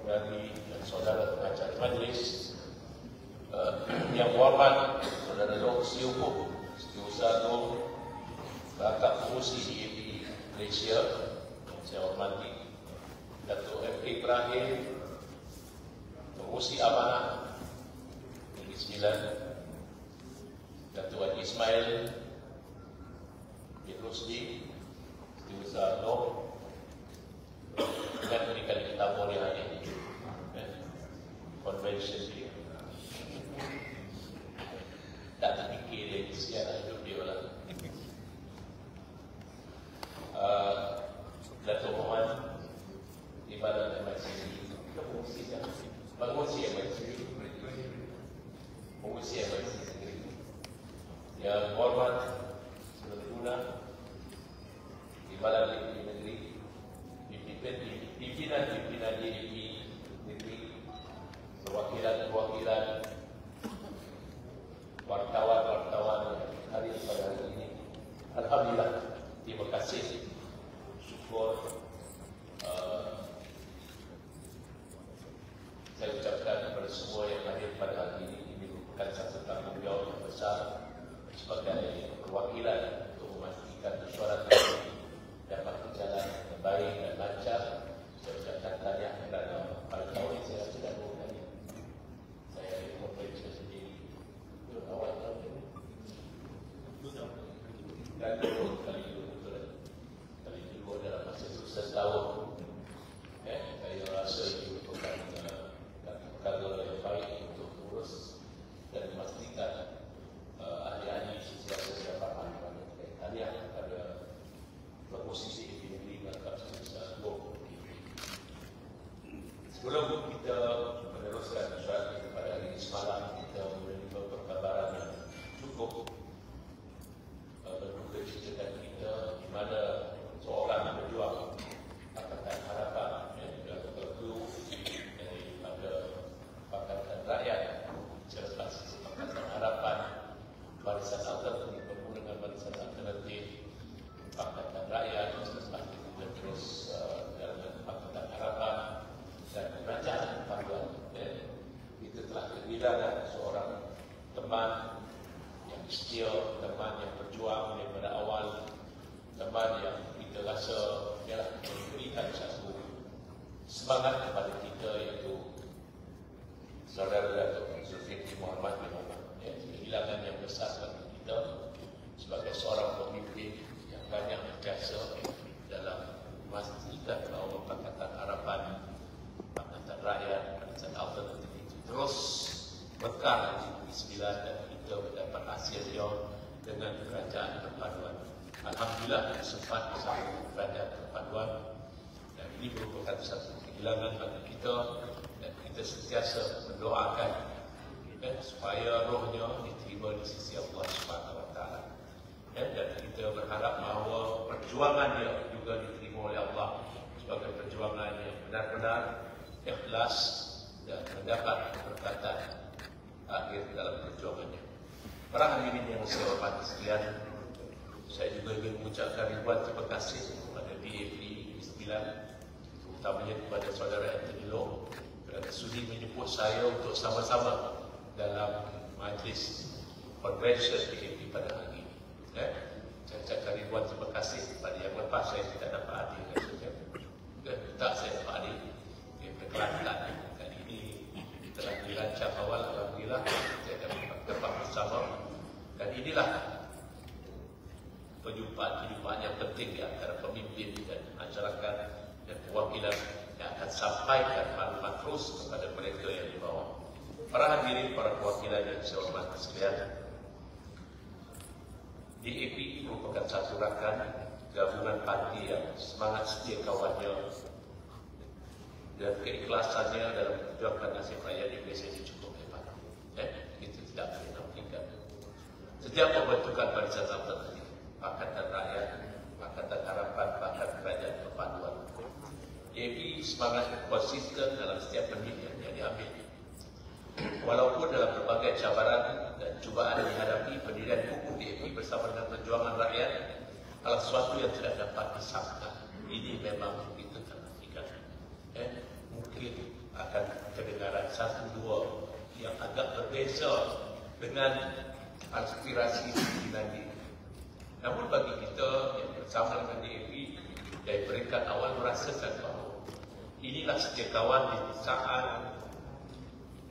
dari saudara pengacara majlis, yang hormat saudara Dr. Setiausaha Setiausaha Bakal Pengurusi DAP Malaysia, yang saya hormati Datuk MK Ibrahim, Pengurusi Amanah Negeri Sembilan, Datuk Haji Ismail bin Rusdi, Setiausaha Noh, dan berikan kita boleh hadir di convention dia. Tak terfikir dia kesian hidup dia lah. Datuk Muhammad Ibadah dan Majlis Pengurusi yang yang hormat Saudara Ibadah Negeri, pimpinan DAP Negeri, perwakilan-perwakilan, wartawan-wartawan yang hadir pada hari ini. Alhamdulillah, terima kasih, syukur. Saya ucapkan kepada semua yang hadir pada hari ini merupakan satu tanggungjawab yang besar sebagai perwakilan untuk memastikan mesyuarat ini dapat berjalan dengan baik dan lancar. Saya ucapkan tahniah kerana pada tahun ini saya sudah mengulangi. Saya ada konferensi sendiri awal tahun ini. Dan kali kedua dalam masa sukses tahun. Saya rasa ini merupakan perkara yang baik untuk urus dan memastikan ahli-ahli sesiapa dapat tahniah kepada posisi di negeri Bakal Sukses Tahun. Sebelum kita meneruskan mesyuarat kita pada hari ini semalam, kita menerima perkabaran yang cukup berduka cita kita, di mana seorang pejuang Pakatan Harapan yang berguru daripada Pakatan Rakyat serta Pakatan Harapan, Barisan Alternatif bertemu dengan Barisan Alternatif Pakatan Rakyat, serta terus dalam Pakatan Harapan dan Kerajaan Paduan. Itu telah kehilangan seorang teman yang setia, teman yang berjuang daripada awal, teman yang kita rasa ialah memberikan satu semangat kepada kita, iaitu saudara Datuk Zulkifli Muhammad bin Umar. Kehilangan yang besar bagi kita sebagai seorang pemimpin yang banyak berjasa dalam memastikan bahawa Pakatan Harapan, Pakatan Rakyat, Barisan Alternatif itu terus berkah di Negeri Sembilan dan kita mendapat hasilnya dengan Kerajaan Perpaduan. Alhamdulillah sempat bersama Kerajaan Perpaduan, dan ini merupakan satu kehilangan bagi kita, dan kita sentiasa mendoakan supaya rohnya diterima di sisi Allah Subhanahu Wa Taala. Dan kita berharap bahawa perjuangan dia juga diterima oleh Allah sebagai perjuangan yang benar-benar ikhlas dan mendapat keberkatan akhir dalam perjuangannya. Para hadirin yang saya hormati sekalian, saya juga ingin mengucapkan ribuan terima kasih kepada DAP Negeri Sembilan, terutamanya kepada saudara Anthony Loh kerana sudi menjemput saya untuk sama-sama dalam majlis convention DAP pada hari ini. Saya ucapkan ribuan terima kasih kepada yang lepas saya tidak dapat hadir. Tak saya dapat hadir. Berkelakar dan ini telah dirancang awal. Alhamdulillah saya dapat bersama, dan inilah perjumpaan yang penting di antara pemimpin dan masyarakat dan perwakilan yang akan sampaikan maklumat terus kepada mereka yang di bawah. Para hadirin, para perwakilan yang saya hormati sekalian, DAP merupakan satu rakan gabungan parti yang semangat setia kawannya dan keikhlasannya dalam memperjuangkan nasib rakyat di Malaysia ini cukup hebat. Itu tidak boleh nafikan. Setiap pembentukan Barisan Alternatif, Pakatan Rakyat, Pakatan Harapan, bahkan Kerajaan Perpaduan, DAP semangat konsisten dalam setiap pendirian yang diambil. Walaupun dalam berbagai cabaran dan cubaan yang dihadapi, pendirian kukuh DAP bersama dengan perjuangan rakyat adalah sesuatu yang tidak dapat disangka. Ini memang kita tak nafikan. Mungkin akan kedengaran satu dua yang agak berbeza dengan aspirasi nanti. Namun bagi kita yang bersama dengan DAP dari peringkat awal merasakan bahawa inilah setiakawan di saat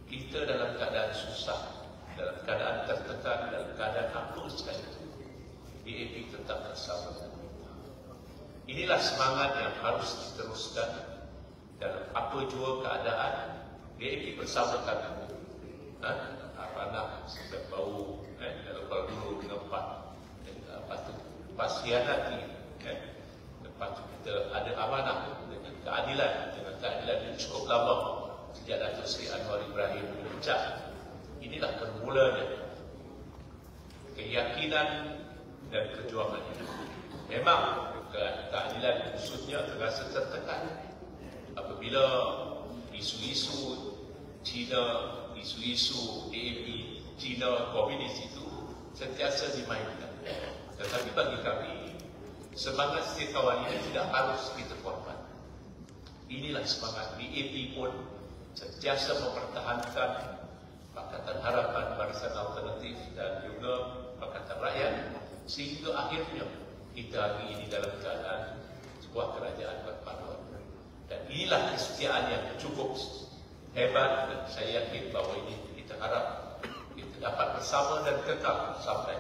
kita dalam keadaan susah, dalam keadaan tertekan, dalam keadaan apa sekalipun, DAP tetap bersama dengan kita. Inilah semangat yang harus diteruskan dalam apa jua keadaan. DAP bersama kami. Amanah sudah bau, kalau dulu dengan lepas tu hianati, lepas tu kita ada amanah dengan keadilan yang cukup lama sejak Datuk Seri Anwar Ibrahim berbincang. Inilah permulanya keyakinan dan perjuangannya. Memang keadilan khususnya terasa tertekan apabila isu-isu Cina, isu-isu DAP, Cina, komunis itu sentiasa dimainkan. Tetapi bagi kami, semangat setiakawan ini tidak harus kita korban. Inilah semangat DAP pun sentiasa mempertahankan Pakatan Harapan, Barisan Alternatif dan juga Pakatan Rakyat sehingga akhirnya kita hari ini dalam keadaan sebuah kerajaan berpaduan. Dan inilah kesetiaan yang cukup hebat dan saya yakin bahawa ini kita harap kita dapat bersama dan kekal sampai.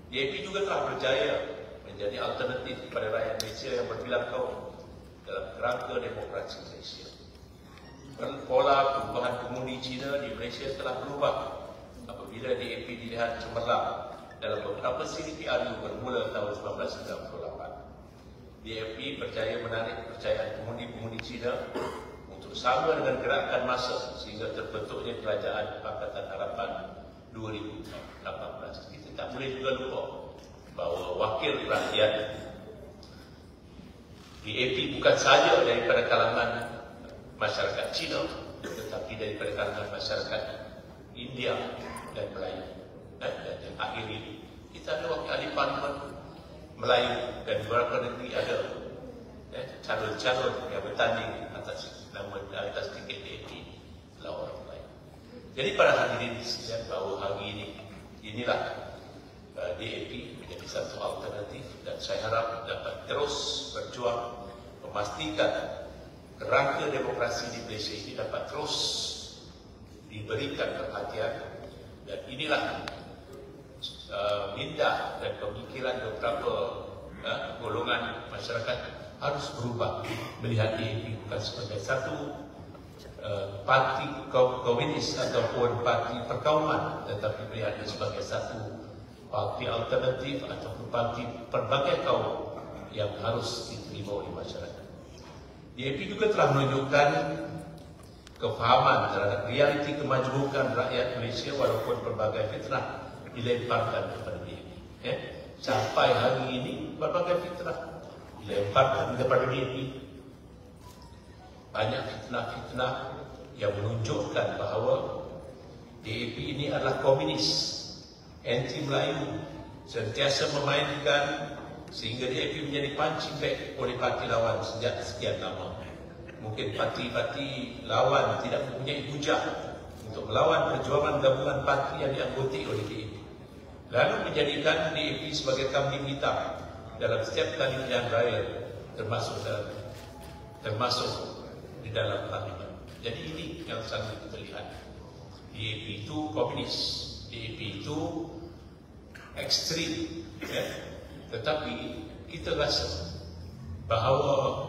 DAP juga telah berjaya menjadi alternatif kepada rakyat Malaysia yang berbilang kaum dalam kerangka demokrasi Malaysia. Pola perubahan pengundi Cina di Malaysia telah berubah apabila DAP dilihat cemerlang dalam beberapa CDPRU bermula tahun 1998. DAP berjaya menarik kepercayaan pengundi-pengundi Cina untuk sama dengan gerakan massa sehingga terbentuknya Kerajaan Pakatan Harapan 2018. Kita tak boleh juga lupa bahawa wakil rakyat DAP bukan sahaja daripada kalangan masyarakat Cina, tetapi daripada kalangan masyarakat India dan Melayu. Dan yang akhir ini kita ada wakil ahli parlimen Melayu dan beberapa negeri ada calon-calon yang bertanding atas tiket DAP adalah orang Melayu. Jadi para hadirin sekalian, bahawa hari ini inilah DAP menjadi satu alternatif dan saya harap dapat terus berjuang memastikan kerangka demokrasi di Malaysia ini dapat terus diberikan perhatian. Dan inilah minda dan pemikiran beberapa golongan masyarakat harus berubah, melihat DAP bukan sebagai satu parti komunis ataupun parti perkauman, tetapi melihatnya sebagai satu parti alternatif ataupun parti pelbagai kaum yang harus diterima oleh masyarakat. DAP juga telah menunjukkan kefahaman terhadap realiti kemajemukan rakyat Malaysia walaupun pelbagai fitnah dilemparkan kepada DAP. Sampai hari ini pelbagai fitnah dilemparkan kepada DAP. Banyak fitnah-fitnah yang menunjukkan bahawa DAP ini adalah komunis, anti Melayu, sentiasa memainkan sehingga DAP menjadi punching bag oleh parti lawan sejak sekian lama. Mungkin parti-parti lawan tidak mempunyai hujah untuk melawan perjuangan gabungan parti yang dianggoti oleh DAP, lalu menjadikan DAP sebagai kambing hitam dalam setiap kali pilihan raya, termasuk di dalam parlimen. Jadi ini yang selalu kita lihat. DAP itu komunis, DAP itu ekstrim, tetapi kita rasa bahawa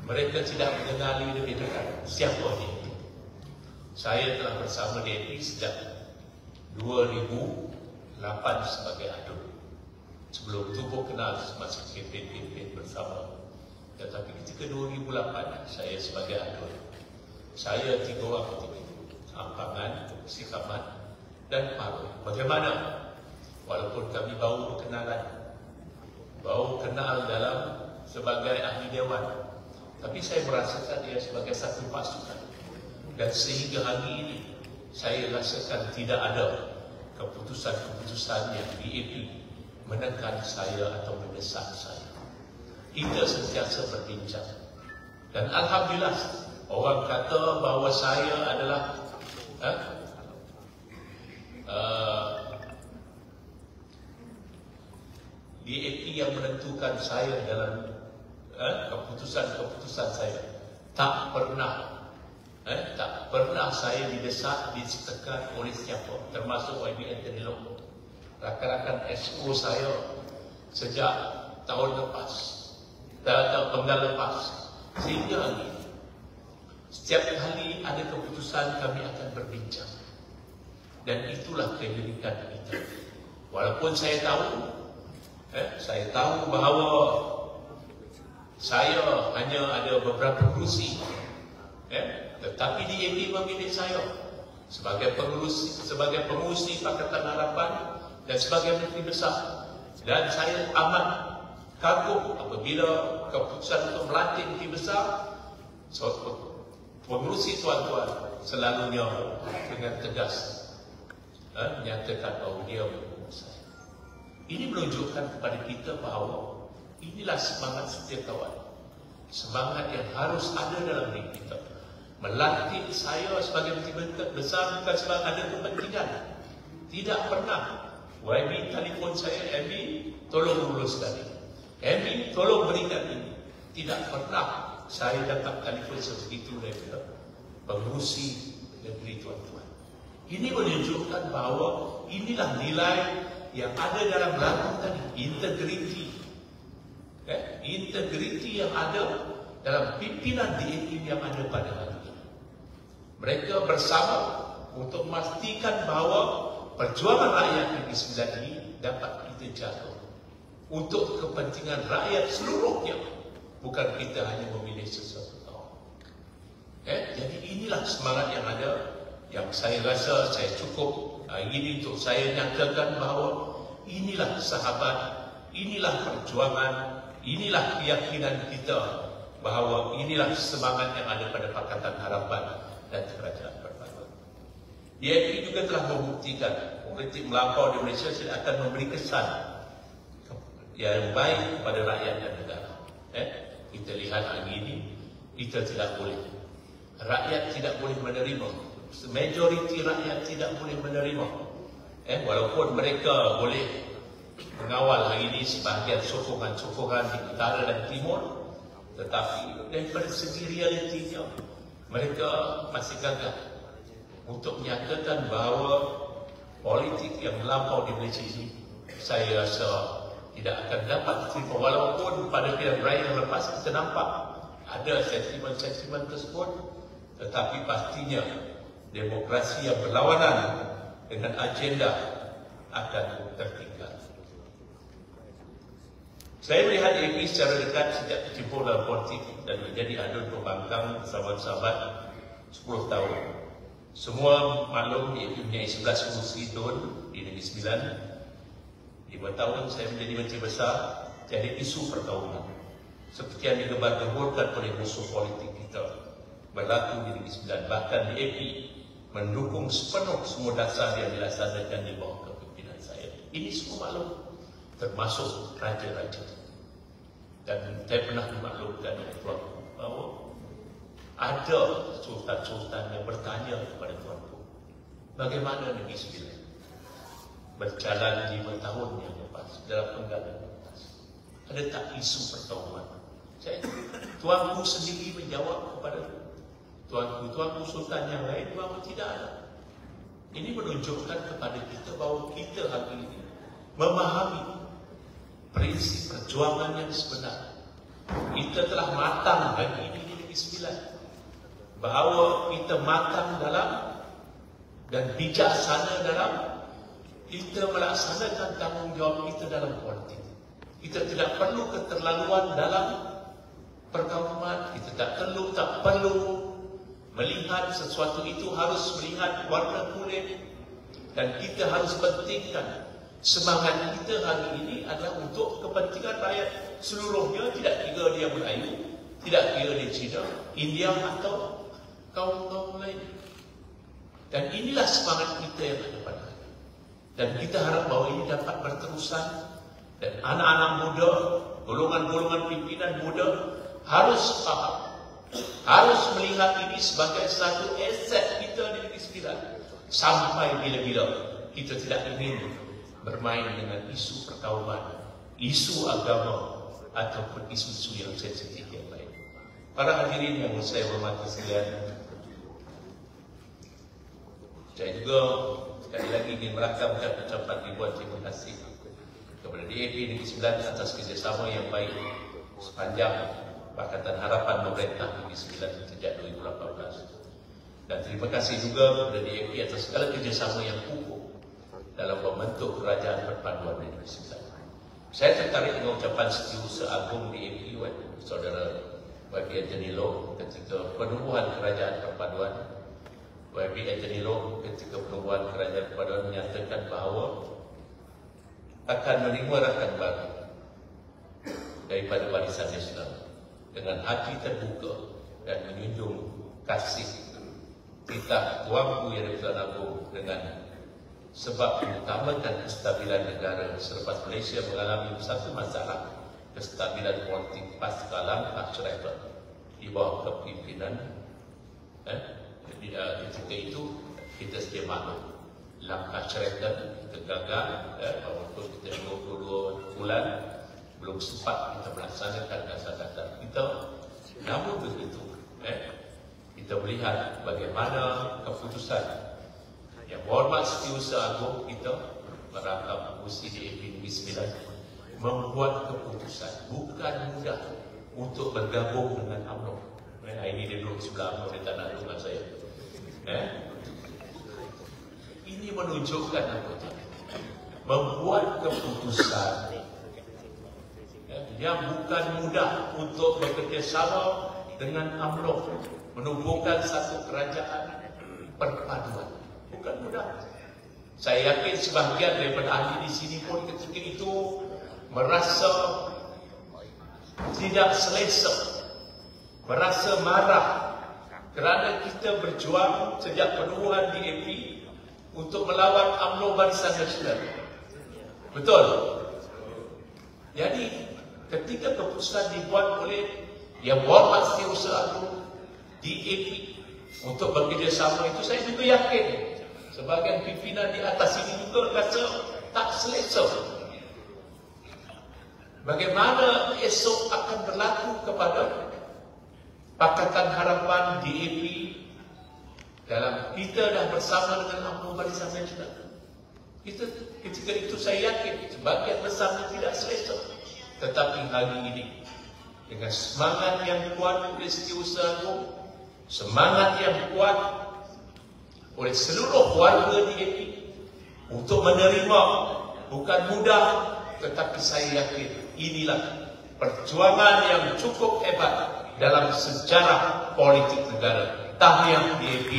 mereka tidak mengenali lebih dekat siapa DAP. Saya telah bersama DAP sejak 2008 sebagai adun. Sebelum itu pun kenal semasa kempen-kempen bersama. Tetapi ketika 2008 saya sebagai adun, saya 3 orang ketika itu, Ampangan, Sikamat dan Paroi. Bagaimana? Walaupun kami baru berkenalan, baru kenal dalam sebagai ahli dewan, tapi saya merasakan dia sebagai satu pasukan. Dan sehingga hari ini saya rasakan tidak ada keputusan-keputusan yang DAP menekan saya atau mendesak saya. Kita sentiasa berbincang. Dan Alhamdulillah Orang kata bahawa saya adalah DAP yang menentukan saya dalam keputusan-keputusan saya. Tak pernah saya didesak, ditekan oleh siapa, termasuk YB Anthony Long, rakan-rakan SO saya sejak tahun lepas, penggal lepas, sehingga hari ini. Setiap kali ada keputusan, kami akan berbincang. Dan itulah keunikan kita. Walaupun saya tahu bahawa saya hanya ada beberapa kursi, tetapi DAP memilih saya sebagai pengurusi Pakatan Harapan dan sebagai Menteri Besar. Dan saya amat kagum apabila keputusan untuk melantik Menteri Besar, pengurusi tuan-tuan selalunya dengan tegas menyatakan bahawa dia mendukung saya. Ini menunjukkan kepada kita bahawa inilah semangat setiap kawan, semangat yang harus ada dalam diri kita. Melantik saya sebagai Menteri Besar bukan sebab ada kepentingan. Tidak pernah YB telefon saya, MB tolong luluskan ini, MB tolong berikan ini. Tidak pernah saya dapat telefon sebegitu daripada pengurusi negeri tuan-tuan. Ini menunjukkan bahawa inilah nilai yang ada dalam lagu tadi, integriti. Integriti yang ada dalam pimpinan DAP yang ada pada hari ini. Mereka bersama untuk memastikan bahawa perjuangan rakyat Negeri Sembilan ini dapat kita jaga untuk kepentingan rakyat seluruhnya, bukan kita hanya memilih sesuatu kaum. Jadi inilah semangat yang ada, yang saya rasa saya cukup hari ini untuk saya nyatakan bahawa inilah sahabat, inilah perjuangan, inilah keyakinan kita bahawa inilah semangat yang ada pada Pakatan Harapan dan Kerajaan Bersama. DAP juga telah membuktikan politik melampau di Malaysia tidak akan memberi kesan yang baik kepada rakyat dan negara. Kita lihat hari ini, kita tidak boleh, rakyat tidak boleh menerima, majoriti rakyat tidak boleh menerima. Walaupun mereka boleh mengawal hari ini sebahagian sokongan-sokongan di utara dan timur, tetapi daripada segi realitinya mereka masih gagal untuk menyatakan bahawa politik yang melampau di Malaysia ini, saya rasa tidak akan dapat diterima. Walaupun pada pilihan raya yang lepas kita nampak ada sentimen-sentimen tersebut, tetapi pastinya demokrasi yang berlawanan dengan agenda akan tertinggal. Saya melihat DAP secara dekat sejak berkecimpung dalam politik dan menjadi adun pembangkang sahabat-sahabat 10 tahun. Semua maklum DAP mempunyai 11 kursi DUN di Negeri Sembilan. 5 tahun saya menjadi Menteri Besar, jadi isu pertahunan seperti yang digembar-gemburkan oleh musuh politik kita berlaku di Negeri Sembilan. Bahkan DAP mendukung sepenuh semua dasar yang dilaksanakan di bawah kepimpinan saya. Ini semua maklum, termasuk raja-raja. Dan saya pernah dimaklumkan oleh tuanku bahawa ada sultan-sultan yang bertanya kepada tuanku, bagaimana Negeri Sembilan berjalan 5 tahun yang lepas dalam penggalan lepas, ada tak isu pertahunan? Tuanku sendiri menjawab kepada tuanku sultan yang lain bahawa tidak ada. Ini menunjukkan kepada kita bahawa kita hari ini memahami prinsip perjuangan yang sebenar. Kita telah matang hari ini di Negeri Sembilan, bahawa kita matang dalam dan bijaksana dalam kita melaksanakan tanggungjawab kita dalam politik. Kita tidak perlu keterlaluan dalam perkauman. Kita tak perlu melihat sesuatu itu harus melihat warna kulit. Dan kita harus pentingkan semangat kita hari ini adalah untuk kepentingan rakyat seluruhnya, tidak kira dia Melayu, tidak kira dia Cina, India atau kaum-kaum lain. Dan inilah semangat kita yang ada pada hari. Dan kita harap bahawa ini dapat berterusan, dan anak-anak muda, golongan-golongan pimpinan muda harus faham harus melihat ini sebagai satu aset kita di Negeri Sembilan. Sampai bila-bila kita tidak ingin bermain dengan isu perkauman, isu agama ataupun isu-isu yang sensitif yang lain. Para hadirin yang saya hormati sekalian, saya juga sekali lagi ingin merakamkan ucapan ribuan terima kasih kepada DAP Negeri Sembilan atas kerjasama yang baik sepanjang Pakatan Harapan pemerintah Negeri Sembilan sejak 2018. Dan terima kasih juga kepada DAP atas segala kerjasama yang kukuh dalam membentuk Kerajaan Perpaduan Negeri Sembilan. Saya tertarik dengan ucapan Setiausaha Agung DAP Saudara YB Anthony Loh ketika penubuhan Kerajaan Perpaduan. YB Anthony Loh ketika penubuhan Kerajaan Perpaduan menyatakan bahawa akan menerima rakan baru daripada Barisan Nasional dengan hati terbuka dan menjunjung kasih titah Tuanku Yang di-Pertuan Agong dengan sebab mengutamakan kestabilan negara selepas Malaysia mengalami satu masalah kestabilan politik pasca langkah Sheraton di bawah kepimpinan ketika itu kita sedia maklum langkah Sheraton kita gagal walaupun kita 22 bulan belum sempat kita melaksanakan dasar-dasar kita. Namun begitu kita melihat bagaimana keputusan yang berhormat Setiausaha Agung kita merangkap kursi DAP Negeri Sembilan membuat keputusan bukan mudah untuk bergabung dengan UMNO. Ini dia duduk sebelah UMNO, dia tak nak duduk dengan saya. Ini menunjukkan apa? Membuat keputusan yang bukan mudah untuk bekerjasama dengan UMNO menubuhkan satu kerajaan perpaduan. Bukan mudah. Saya yakin sebahagian daripada ahli di sini pun ketika itu merasa tidak selesa, merasa marah kerana kita berjuang sejak penubuhan DAP untuk melawan UMNO Barisan Nasional. Betul? Jadi ketika keputusan dibuat oleh Yang Berhormat Setiausaha Agung DAP untuk bekerjasama itu, saya juga yakin sebahagian pimpinan di atas ini juga rasa tak selesa. Bagaimana esok akan berlaku kepada Pakatan Harapan DAP dalam kita dah bersama dengan UMNO Barisan Nasional. Ketika itu saya yakin sebahagian besar tidak selesa. Tetapi hari ini dengan semangat yang kuat oleh Setiausaha Agung, semangat yang kuat oleh seluruh warga DAP untuk menerima, bukan mudah, tetapi saya yakin inilah perjuangan yang cukup hebat dalam sejarah politik negara. Tahniah DAP,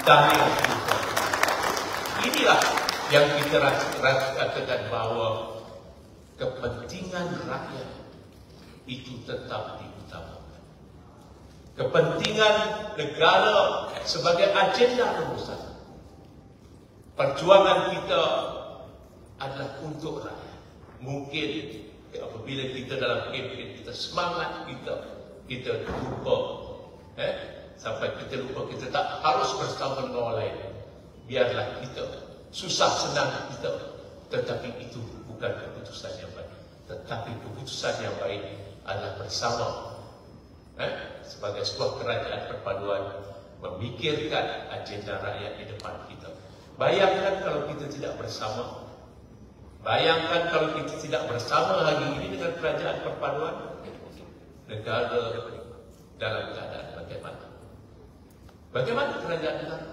tahniah kita. Inilah yang kita katakan bahawa kepentingan rakyat itu tetap diutamakan. Kepentingan negara sebagai agenda nomor satu. Perjuangan kita adalah untuk rakyat. Mungkin apabila kita dalam kempen kita semangat kita lupa, sampai kita lupa kita tak harus bersama dengan orang lain. Biarlah kita susah senang kita, tetapi itu bukan keputusan yang baik. Tetapi keputusan yang baik adalah bersama sebagai sebuah kerajaan perpaduan memikirkan agenda rakyat di depan kita. Bayangkan kalau kita tidak bersama. Bayangkan kalau kita tidak bersama hari ini dengan kerajaan perpaduan, negara dalam keadaan bagaimana? Bagaimana kerajaan negara?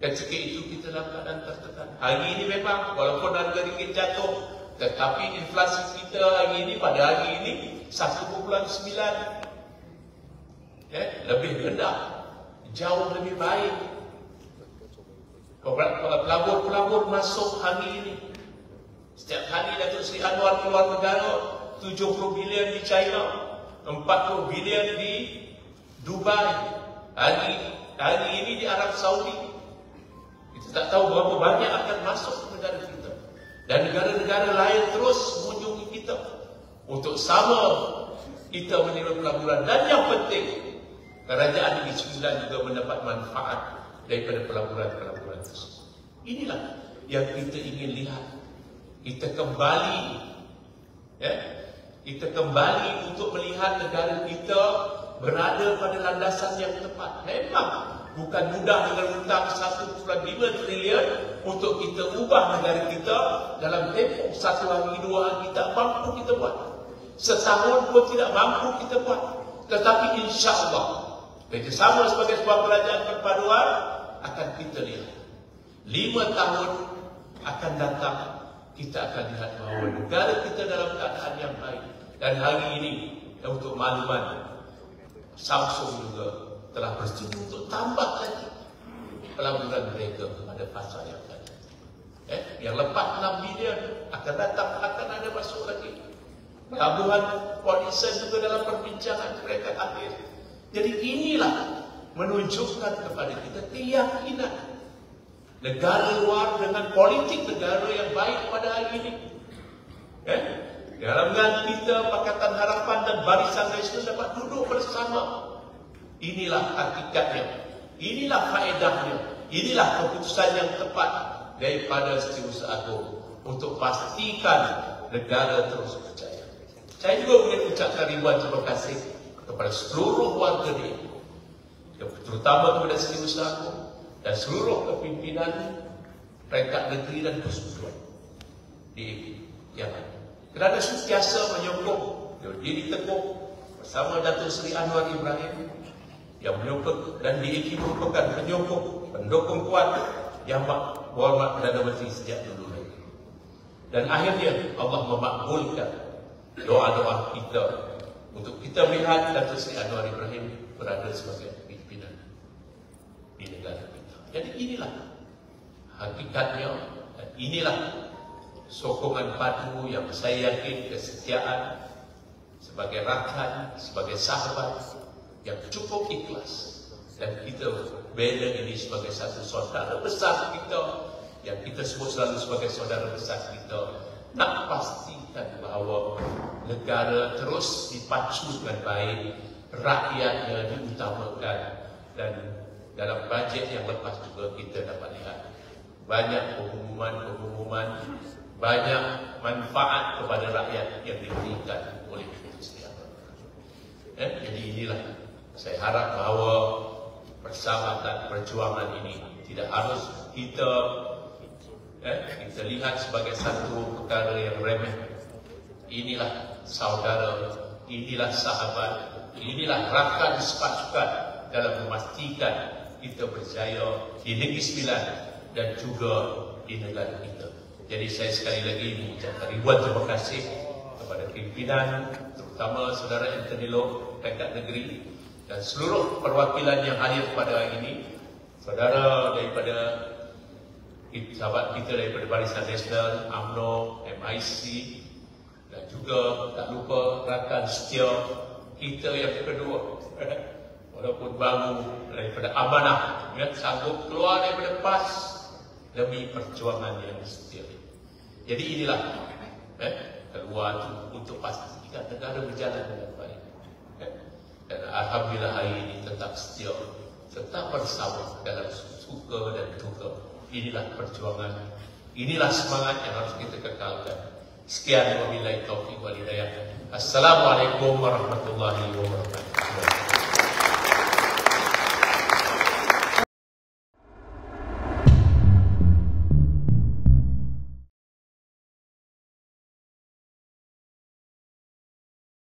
Ketika itu kita dalam keadaan tertekan. Hari ini memang walaupun harga ringgit jatuh, tetapi inflasi kita hari ini pada hari ini 1.9, lebih rendah, jauh lebih baik. Pelabur-pelabur masuk hari ini. Setiap hari Datuk Seri Anwar keluar negara, 70 bilion di China, 40 bilion di Dubai, hari ini di Arab Saudi. Kita tak tahu berapa banyak akan masuk ke negara kita. Dan negara-negara lain terus mengunjungi kita untuk sama kita menerima pelaburan. Dan yang penting, Kerajaan Negeri Sembilan juga mendapat manfaat daripada pelaburan-pelaburan tersebut. Inilah yang kita ingin lihat. Kita kembali, ya, kita kembali untuk melihat negara kita berada pada landasan yang tepat. Memang bukan mudah dengan hutang 1.5 triliun untuk kita ubah negara kita dalam tempoh 1 hari 2 hari kita mampu kita buat. Setahun pun tidak mampu kita buat. Tetapi insya-Allah kerjasama sebagai sebuah kerajaan perpaduan akan kita lihat 5 tahun akan datang, kita akan lihat bahawa negara kita dalam keadaan yang baik. Dan hari ini untuk makluman, Samsung juga telah bersetuju untuk tambah lagi pelaburan mereka pada fasa yang akan datang. Yang lepas 6 bilion akan datang, akan ada masuk lagi. Pelabuhan Port Isen juga dalam perbincangan mereka akhir. Jadi inilah menunjukkan kepada kita keyakinan negara luar dengan politik negara yang baik pada hari ini. Dalam kita Pakatan Harapan dan Barisan Nasional dapat duduk bersama. Inilah hakikatnya, inilah faedahnya, inilah keputusan yang tepat daripada Setiausaha Agung untuk pastikan negara terus berjaya. Saya juga ingin ucapkan ribuan terima kasih kepada seluruh warga DIP, terutama kepada Setiausaha Agung dan seluruh kepimpinan peringkat negeri dan persekutuan DIP yang kerana sentiasa menyokong, berdiri teguh bersama Datuk Seri Anwar Ibrahim yang menyokong, dan DIP merupakan penyokong, pendukung kuat yang berhormat Perdana Menteri sejak dulu lagi. Dan akhirnya Allah memakbulkan doa-doa kita untuk kita melihat Datuk Seri Anwar Ibrahim berada sebagai pimpinan di negara kita. Jadi inilah hakikatnya, dan inilah sokongan padu yang saya yakin kesetiaan sebagai rakan, sebagai sahabat yang cukup ikhlas, dan kita bela ini sebagai satu saudara besar kita yang kita sebut selalu sebagai saudara besar kita, nak pastikan bahawa negara terus dipacu dengan baik, rakyatnya diutamakan, dan dalam bajet yang lepas juga kita dapat lihat banyak pengumuman-pengumuman, banyak manfaat kepada rakyat yang diberikan oleh Kementerian Pertahanan. Jadi inilah saya harap bahawa persahabatan perjuangan ini tidak harus kita lihat sebagai satu perkara yang remeh. Inilah saudara, inilah sahabat, inilah rakan sepasukan dalam memastikan kita berjaya di Negeri Sembilan dan juga di negara kita. Jadi saya sekali lagi mengucapkan ribuan terima kasih kepada pimpinan, terutama Saudara Anthony Loh, peringkat negeri, dan seluruh perwakilan yang hadir pada hari ini, saudara daripada sahabat kita daripada Barisan Nasional, UMNO, MIC, dan juga tak lupa rakan setia kita yang kedua, walaupun baru, daripada Amanah, sanggup keluar daripada PAS demi perjuangan yang setia. Jadi inilah keluar untuk pastikan negara berjalan dengan baik. Dan alhamdulillah hari ini tetap setia, tetap bersama dalam suka dan duka. Inilah perjuangan, inilah semangat yang harus kita kekalkan. Sekian, wabillahi taufiq wal hidayah. Assalamualaikum warahmatullahi wabarakatuh.